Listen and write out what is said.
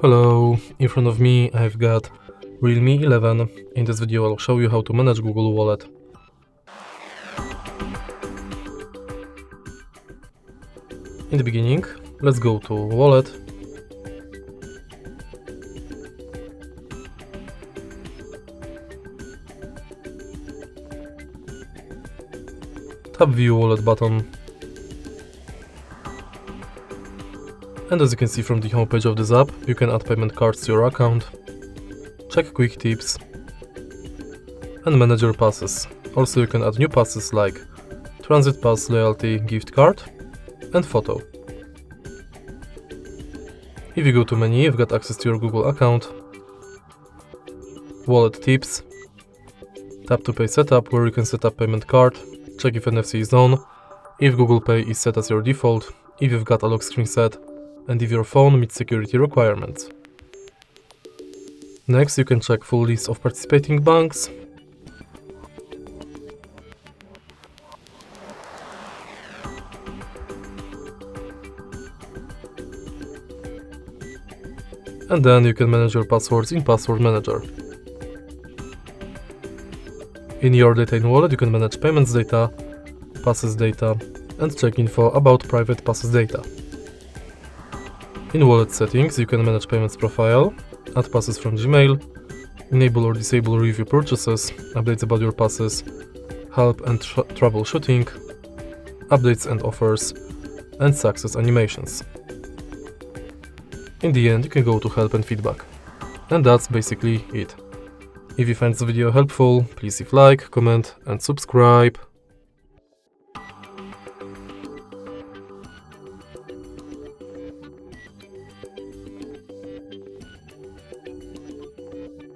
Hello, in front of me I've got Realme 11. In this video I'll show you how to manage Google Wallet. In the beginning, let's go to Wallet. Tap View Wallet button. And as you can see from the homepage of this app, you can add payment cards to your account, check quick tips, and manage your passes. Also you can add new passes like Transit Pass, Loyalty, Gift Card, and Photo. If you go to menu, you've got access to your Google account, Wallet Tips, tap to Pay Setup, where you can set up payment card, check if NFC is on, if Google Pay is set as your default, if you've got a lock screen set, and if your phone meets security requirements. Next, you can check full list of participating banks, and then you can manage your passwords in Password Manager. In your data in Wallet, you can manage payments data, passes data, and check info about private passes data. In Wallet settings, you can manage payments profile, add passes from Gmail, enable or disable review purchases, updates about your passes, help and troubleshooting, updates and offers, and success animations. In the end, you can go to help and feedback. And that's basically it. If you find this video helpful, please leave like, comment, and subscribe.